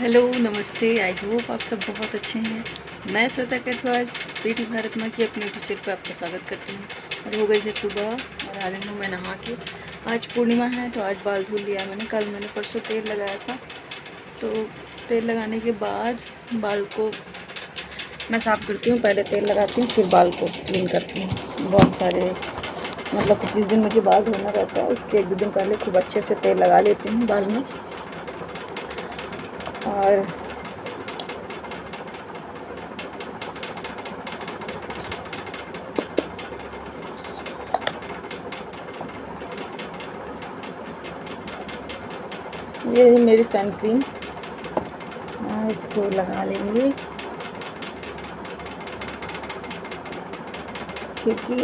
Hello नमस्ते। I hope आप सब बहुत अच्छे हैं। मैं श्वेता कैथवास बेटी भारत माँ की अपने यूट्यूब चैनल पर आपका स्वागत करती हूँ। और हो गई है सुबह और आ गई हूँ मैं नहा के। आज पूर्णिमा है तो आज बाल धुल लिया मैंने। कल मैंने परसों तेल लगाया था, तो तेल लगाने के बाद बाल को मैं साफ़ करती हूँ। पहले तेल लगाती हूँ फिर बाल को क्लीन करती हूँ। बहुत सारे मतलब जिस दिन मुझे बाल धोना रहता है उसके एक दो दिन पहले खूब अच्छे से तेल लगा लेती हूँ बाल में। और ये रही मेरी सन क्रीम, इसको लगा लेंगे क्योंकि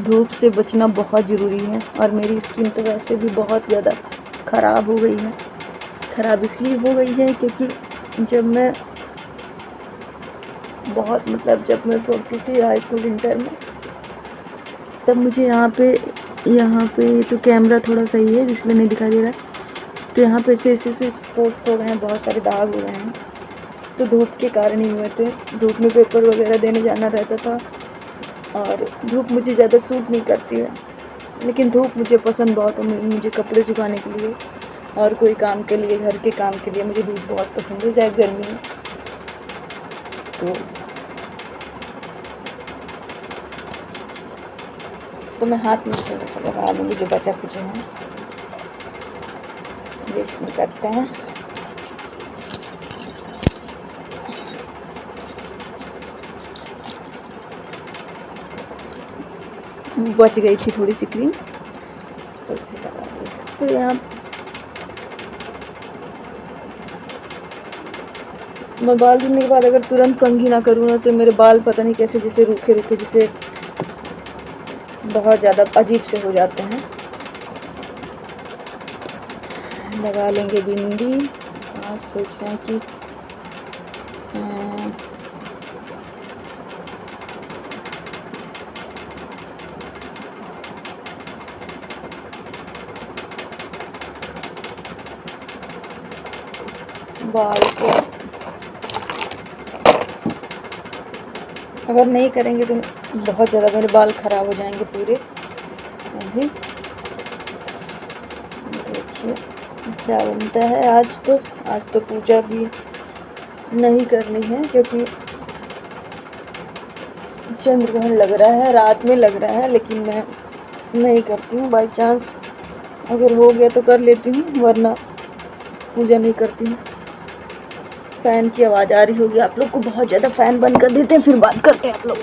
धूप से बचना बहुत ज़रूरी है। और मेरी स्किन तो वैसे भी बहुत ज़्यादा ख़राब हो गई है। ख़राब इसलिए हो गई है क्योंकि जब मैं जब मैं पढ़ती थी हाई स्कूल इंटर में, तब मुझे यहाँ पे तो कैमरा थोड़ा सही है इसलिए नहीं दिखाई दे रहा है। तो यहाँ पे ऐसे स्पॉट्स हो गए हैं, बहुत सारे दाग हो गए हैं। तो धूप के कारण ही हुए थे। धूप में पेपर वगैरह देने जाना रहता था और धूप मुझे ज़्यादा सूट नहीं करती है, लेकिन धूप मुझे पसंद बहुत है। मुझे कपड़े सुखाने के लिए और कोई काम के लिए, घर के काम के लिए मुझे धूप बहुत पसंद है, चाहे गर्मी है। तो मैं हाथ में थोड़ा सा लगा लूँगी, जो बचा कुछ है वेस्ट नहीं करते हैं। बच गई थी थोड़ी सी क्रीम तो उसे लगा दिया। तो यहाँ मैं बाल धुलने के बाद अगर तुरंत कंघी ना करूँ ना तो मेरे बाल पता नहीं कैसे जैसे रूखे रूखे जैसे बहुत ज़्यादा अजीब से हो जाते हैं। लगा लेंगे बिंदी। आज सोच रहे हैं कि बाल को अगर नहीं करेंगे तो बहुत ज़्यादा मेरे बाल ख़राब हो जाएंगे पूरे। अभी देखिए क्या बनता है। आज तो पूजा भी नहीं करनी है क्योंकि चंद्र ग्रहण लग रहा है, रात में लग रहा है, लेकिन मैं नहीं करती हूँ। बाई चांस अगर हो गया तो कर लेती हूँ, वरना पूजा नहीं करती हूँ। फ़ैन की आवाज़ आ रही होगी आप लोग को बहुत ज़्यादा। फ़ैन बंद कर देते हैं फिर बात करते हैं आप लोग।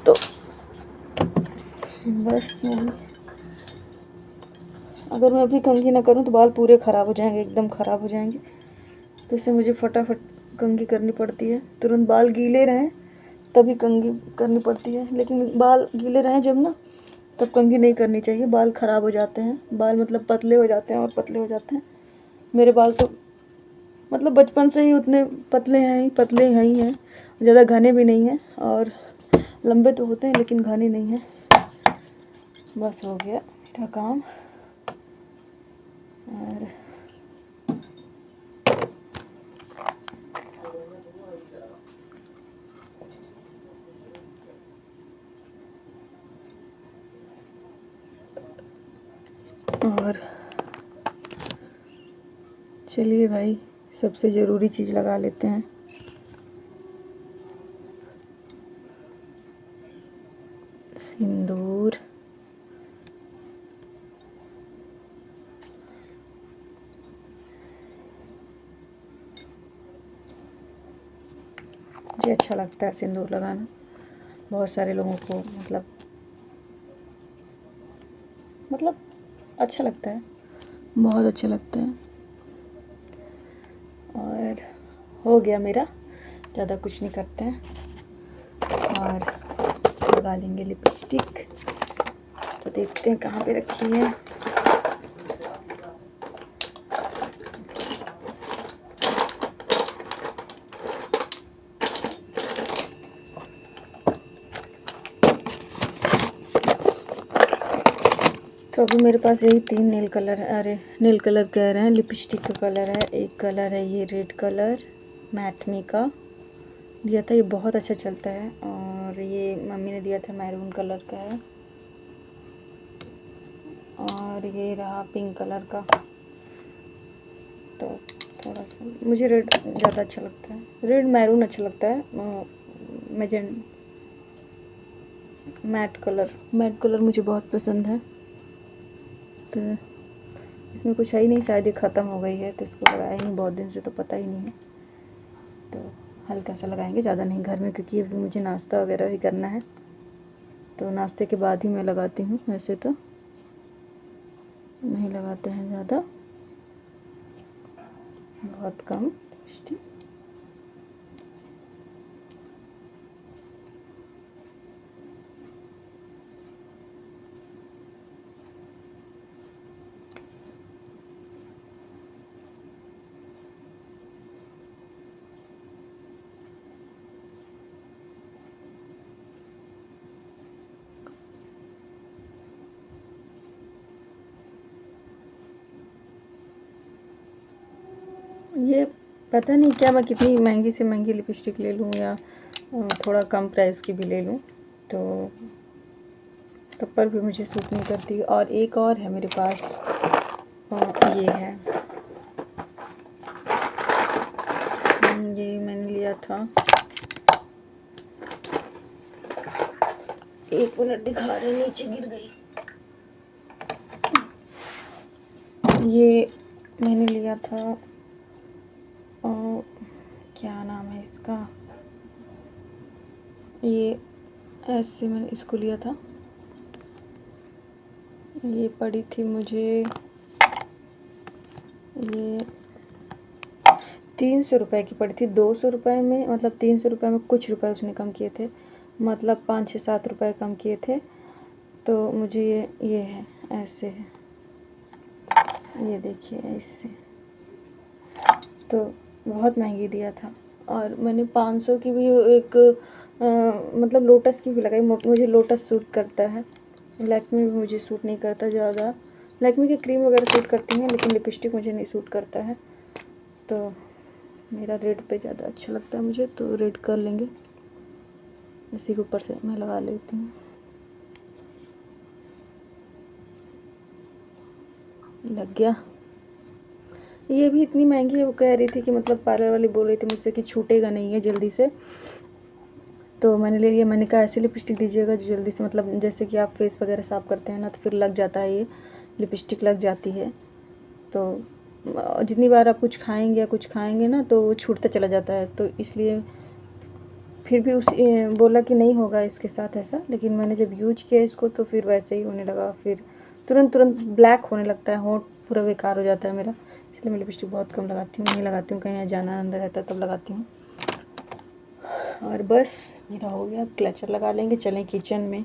तो बस अगर मैं अभी कंघी ना करूँ तो बाल पूरे ख़राब हो जाएंगे, एकदम ख़राब हो जाएंगे। तो इससे मुझे फटाफट कंघी करनी पड़ती है। तुरंत बाल गीले रहें तभी कंघी करनी पड़ती है, लेकिन बाल गीले रहें जब ना, तब कंघी नहीं करनी चाहिए। बाल ख़राब हो जाते हैं, बाल मतलब पतले हो जाते हैं और पतले हो जाते हैं। मेरे बाल तो मतलब बचपन से ही उतने पतले हैं ही हैं, ज़्यादा घने भी नहीं हैं। और लंबे तो होते हैं लेकिन घने नहीं हैं। बस हो गया मेरा काम। और चलिए भाई, सबसे ज़रूरी चीज़ लगा लेते हैं। सिंदूर। मुझे अच्छा लगता है सिंदूर लगाना। बहुत सारे लोगों को मतलब अच्छा लगता है, बहुत अच्छा लगता है। और हो गया मेरा, ज़्यादा कुछ नहीं करते हैं। और लगा लेंगे लिपस्टिक। तो देखते हैं कहाँ पे रखी है। तो अभी मेरे पास यही 3 नेल कलर, अरे नेल कलर कह रहे हैं, लिपस्टिक का कलर है। एक कलर है ये रेड कलर, मैटमी का दिया था, ये बहुत अच्छा चलता है। और ये मम्मी ने दिया था, मैरून कलर का है। और ये रहा पिंक कलर का। तो थोड़ा सा मुझे रेड ज़्यादा अच्छा लगता है, रेड मैरून अच्छा लगता है। मैट कलर मुझे बहुत पसंद है। तो इसमें कुछ है ही नहीं, शायद ये ख़त्म हो गई है तो इसको लगाया ही नहीं बहुत दिन से, तो पता ही नहीं है। तो हल्का सा लगाएंगे, ज़्यादा नहीं घर में, क्योंकि अभी मुझे नाश्ता वगैरह ही करना है। तो नाश्ते के बाद ही मैं लगाती हूँ, वैसे तो नहीं लगाते हैं ज़्यादा, बहुत कम। ये पता नहीं क्या, मैं कितनी महंगी से महंगी लिपस्टिक ले लूँ या थोड़ा कम प्राइस की भी ले लूँ, तो तब पर भी मुझे सूट नहीं करती। और एक और है मेरे पास, ये है, ये मैंने लिया था, 1 मिनट दिखा रहे, नीचे गिर गई। ये मैंने लिया था, क्या नाम है इसका, ये ऐसे मैंने इसको लिया था, ये पड़ी थी मुझे, ये 300 रुपये की पड़ी थी। 200 रुपये में, मतलब 300 रुपये में कुछ रुपए उसने कम किए थे, मतलब 5-6-7 रुपये कम किए थे। तो मुझे ये है, ऐसे है, ये देखिए ऐसे, तो बहुत महंगी दिया था। और मैंने 500 की भी एक मतलब लोटस की भी लगाई। मुझे लोटस सूट करता है, लैक्मे भी मुझे सूट नहीं करता ज़्यादा। लैक्मे की क्रीम वगैरह सूट करती हैं, लेकिन लिपस्टिक मुझे नहीं सूट करता है। तो मेरा रेड पे ज़्यादा अच्छा लगता है मुझे, तो रेड कर लेंगे। इसी के ऊपर से मैं लगा लेती हूँ। लग गया। ये भी इतनी महंगी है, वो कह रही थी कि मतलब पार्लर वाली बोल रही थी मुझसे कि छूटेगा नहीं है जल्दी से, तो मैंने ले लिया। मैंने कहा ऐसी लिपस्टिक दीजिएगा जो जल्दी से, मतलब जैसे कि आप फेस वगैरह साफ़ करते हैं ना, तो फिर लग जाता है, ये लिपस्टिक लग जाती है। तो जितनी बार आप कुछ खाएंगे या कुछ खाएंगे ना, तो वो छूटता चला जाता है। तो इसलिए फिर भी बोला कि नहीं होगा इसके साथ ऐसा, लेकिन मैंने जब यूज किया इसको तो फिर वैसे ही होने लगा। फिर तुरंत ब्लैक होने लगता है, होंठ पूरा बेकार हो जाता है मेरा। इसलिए मैं लिपस्टिक बहुत कम लगाती हूँ, नहीं लगाती हूँ, कहीं जाना अंदर रहता है तब लगाती हूँ। और बस मेरा हो गया, क्लचर लगा लेंगे, चलें किचन में,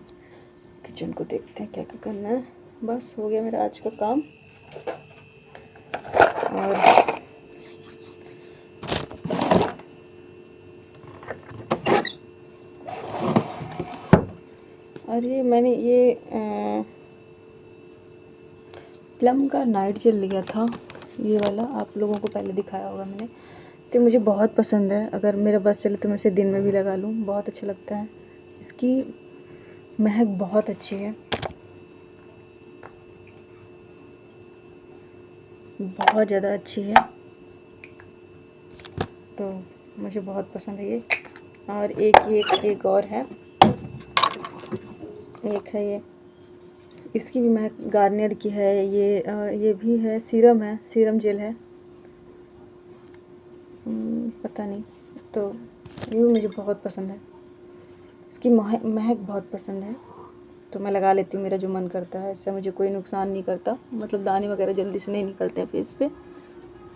किचन को देखते हैं क्या क्या करना है। बस हो गया मेरा आज का काम। और ये मैंने ये प्लम का नाइट जेल लिया था, ये वाला, आप लोगों को पहले दिखाया होगा मैंने। तो मुझे बहुत पसंद है, अगर मेरा बस चले तो मैं इसे दिन में भी लगा लूँ, बहुत अच्छा लगता है। इसकी महक बहुत अच्छी है, बहुत ज़्यादा अच्छी है, तो मुझे बहुत पसंद है ये। और एक और है, एक है ये, इसकी भी महक गार्नियर की है, ये भी है, सीरम जेल है, पता नहीं। तो ये भी मुझे बहुत पसंद है, इसकी महक बहुत पसंद है, तो मैं लगा लेती हूँ, मेरा जो मन करता है। इससे मुझे कोई नुकसान नहीं करता, मतलब दाने वगैरह जल्दी से नहीं निकलते हैं फेस पे।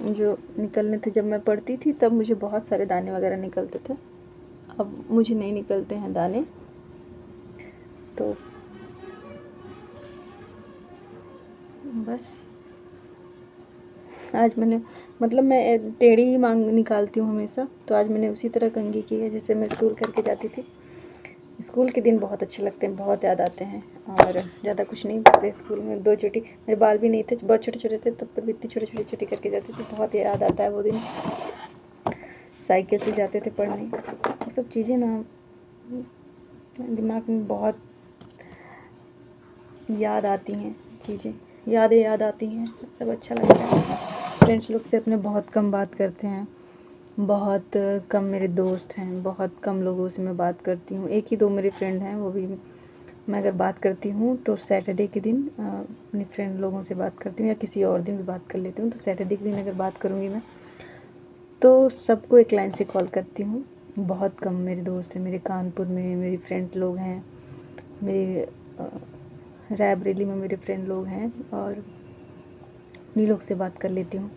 जो निकलने थे जब मैं पढ़ती थी तब मुझे बहुत सारे दाने वगैरह निकलते थे, अब मुझे नहीं निकलते हैं दाने। तो बस आज मैंने, मतलब मैं टेढ़ी ही मांग निकालती हूँ हमेशा, तो आज मैंने उसी तरह कंघी की है जैसे मैं स्टूल करके जाती थी। स्कूल के दिन बहुत अच्छे लगते हैं, बहुत याद आते हैं। और ज़्यादा कुछ नहीं, बस स्कूल में 2 चोटी, मेरे बाल भी नहीं थे, बहुत छोटे छोटे थे, तब पर भी इतनी छोटी छोटी छोटी करके जाती थी। बहुत याद आता है वो दिन, साइकिल से जाते थे पढ़ने। वो सब चीज़ें ना दिमाग में बहुत याद आती हैं, चीज़ें यादें याद आती हैं, सब अच्छा लगता है। फ्रेंड्स लोग से अपने बहुत कम बात करते हैं, बहुत कम मेरे दोस्त हैं, बहुत कम लोगों से मैं बात करती हूँ। 1 ही 2 मेरे फ्रेंड हैं, वो भी मैं अगर बात करती हूँ तो सैटरडे के दिन अपने फ्रेंड लोगों से बात करती हूँ, या किसी और दिन भी बात कर लेती हूँ। तो सैटरडे के दिन अगर बात करूँगी मैं तो सबको एक लाइन से कॉल करती हूँ। बहुत कम मेरे दोस्त हैं, मेरे कानपुर में मेरे फ्रेंड लोग हैं, मेरे रायबरेली में मेरे फ्रेंड लोग हैं, और उन्हीं लोग से बात कर लेती हूँ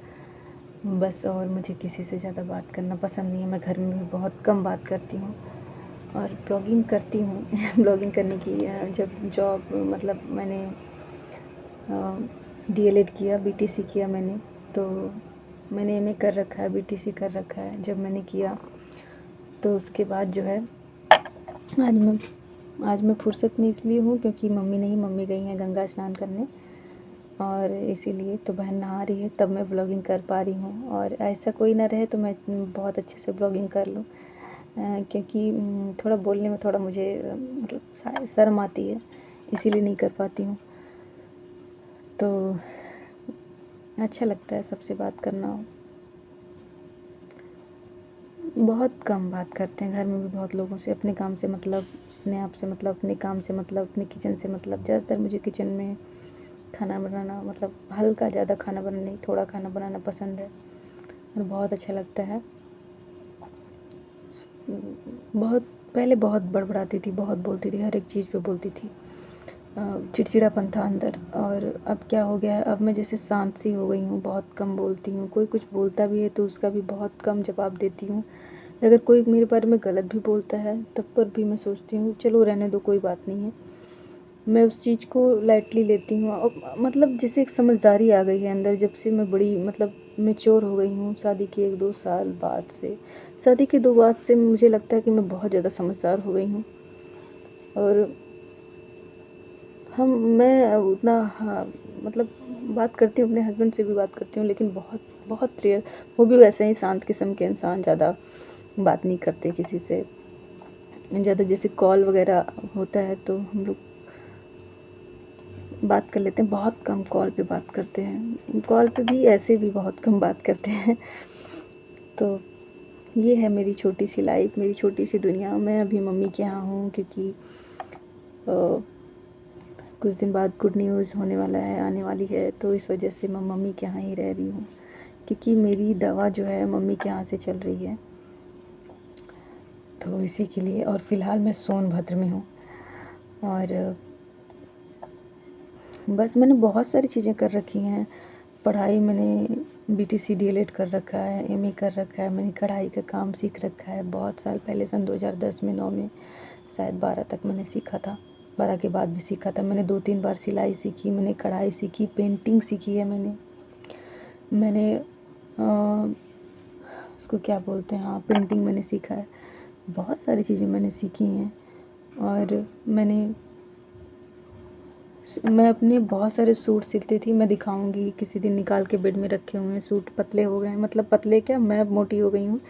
बस। और मुझे किसी से ज़्यादा बात करना पसंद नहीं है। मैं घर में भी बहुत कम बात करती हूँ और ब्लॉगिंग करती हूँ। ब्लॉगिंग करने की जब जॉब, मतलब मैंने डीएलएड किया, बीटीसी किया मैंने, तो मैंने एमए कर रखा है, बीटीसी कर रखा है। जब मैंने किया तो उसके बाद जो है आज मैं फुर्सत में इसलिए हूँ क्योंकि मम्मी गई हैं गंगा स्नान करने, और इसीलिए तो बहन नहा रही है तब मैं ब्लॉगिंग कर पा रही हूँ। और ऐसा कोई ना रहे तो मैं बहुत अच्छे से ब्लॉगिंग कर लूँ, क्योंकि थोड़ा बोलने में थोड़ा मुझे मतलब शर्म आती है, इसीलिए नहीं कर पाती हूँ। तो अच्छा लगता है सबसे बात करना। बहुत कम बात करते हैं घर में भी, बहुत लोगों से अपने काम से मतलब, अपने आप से मतलब, अपने काम से मतलब, अपने किचन से मतलब। ज़्यादातर मुझे किचन में खाना बनाना, मतलब हल्का, ज़्यादा खाना बनाना नहीं, थोड़ा खाना बनाना पसंद है और बहुत अच्छा लगता है। बहुत पहले बहुत बड़बड़ाती थी, बहुत बोलती थी, हर एक चीज़ पे बोलती थी, चिड़चिड़ापन था अंदर। और अब क्या हो गया है, अब मैं जैसे शांत सी हो गई हूँ, बहुत कम बोलती हूँ। कोई कुछ बोलता भी है तो उसका भी बहुत कम जवाब देती हूँ। अगर कोई मेरे बारे में गलत भी बोलता है तब पर भी मैं सोचती हूँ चलो रहने दो, कोई बात नहीं है। मैं उस चीज़ को लाइटली लेती हूँ। और मतलब जैसे एक समझदारी आ गई है अंदर, जब से मैं बड़ी मतलब मैच्योर हो गई हूँ शादी के 1-2 साल बाद से। शादी के 2 बाद से मुझे लगता है कि मैं बहुत ज़्यादा समझदार हो गई हूँ। और मैं उतना, हाँ मतलब बात करती हूँ, अपने हस्बैंड से भी बात करती हूँ, लेकिन बहुत बहुत रेयर। वो भी वैसे ही शांत किस्म के इंसान, ज़्यादा बात नहीं करते किसी से ज़्यादा। जैसे कॉल वगैरह होता है तो हम लोग बात कर लेते हैं, बहुत कम कॉल पे बात करते हैं। कॉल पे भी ऐसे भी बहुत कम बात करते हैं। तो ये है मेरी छोटी सी लाइफ, मेरी छोटी सी दुनिया। मैं अभी मम्मी के यहाँ हूँ क्योंकि कुछ दिन बाद गुड न्यूज़ होने वाला है, आने वाली है, तो इस वजह से मैं मम्मी के यहाँ ही रह रही हूँ, क्योंकि मेरी दवा जो है मम्मी के यहाँ से चल रही है, तो इसी के लिए। और फ़िलहाल मैं सोनभद्र में हूँ। और बस मैंने बहुत सारी चीज़ें कर रखी हैं। पढ़ाई मैंने बीटीसी डीएलएड कर रखा है, एमए कर रखा है, मैंने कढ़ाई का काम सीख रखा है बहुत साल पहले, सन 2010 में 9 में शायद 12 तक मैंने सीखा था, 12 के बाद भी सीखा था। मैंने 2-3 बार सिलाई सीखी, मैंने कढ़ाई सीखी, पेंटिंग सीखी है मैंने उसको क्या बोलते हैं, हाँ पेंटिंग मैंने सीखा है। बहुत सारी चीज़ें मैंने सीखी हैं। और मैं अपने बहुत सारे सूट सिलती थी, मैं दिखाऊंगी किसी दिन, निकाल के बेड में रखे हुए हैं सूट। पतले हो गए हैं, मतलब पतले क्या, मैं मोटी हो गई हूँ,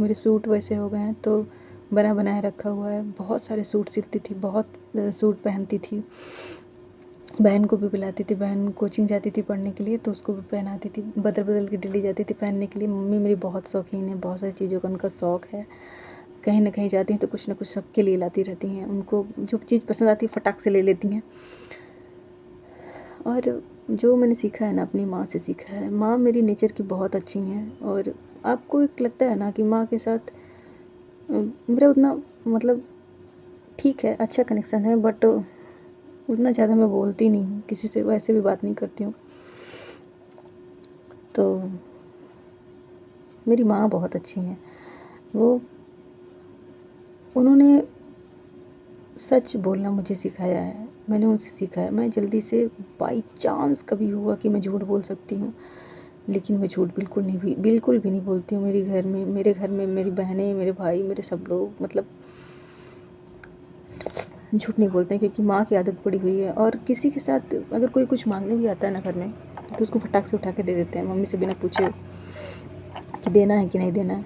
मेरे सूट वैसे हो गए हैं, तो बना बनाया रखा हुआ है। बहुत सारे सूट सिलती थी, बहुत सूट पहनती थी, बहन को भी पिलाती थी। बहन कोचिंग जाती थी पढ़ने के लिए तो उसको भी पहनाती थी, बदल बदल के डेली जाती थी पहनने के लिए। मम्मी मेरी बहुत शौकीन है, बहुत सारी चीज़ों का उनका शौक़ है। कहीं ना कहीं जाती हैं तो कुछ ना कुछ सबके लिए लाती रहती हैं, उनको जो चीज़ पसंद आती है फटाक से ले लेती हैं। और जो मैंने सीखा है ना अपनी माँ से सीखा है। माँ मेरी नेचर की बहुत अच्छी हैं। और आपको एक लगता है ना कि माँ के साथ मेरा उतना मतलब ठीक है, अच्छा कनेक्शन है, बट उतना ज़्यादा मैं बोलती नहीं हूँ किसी से, वैसे भी बात नहीं करती हूँ। तो मेरी माँ बहुत अच्छी हैं, उन्होंने सच बोलना मुझे सिखाया है, मैंने उनसे सीखा है। मैं जल्दी से बाई चांस कभी हुआ कि मैं झूठ बोल सकती हूँ, लेकिन मैं झूठ बिल्कुल भी नहीं बोलती हूँ। मेरे घर में मेरी बहनें, मेरे भाई, मेरे सब लोग मतलब झूठ नहीं बोलते हैं, क्योंकि माँ की आदत पड़ी हुई है। और किसी के साथ अगर कोई कुछ मांगने भी आता है ना घर में, तो उसको फटाक से उठा के दे देते हैं, मम्मी से बिना पूछे कि देना है कि नहीं देना है।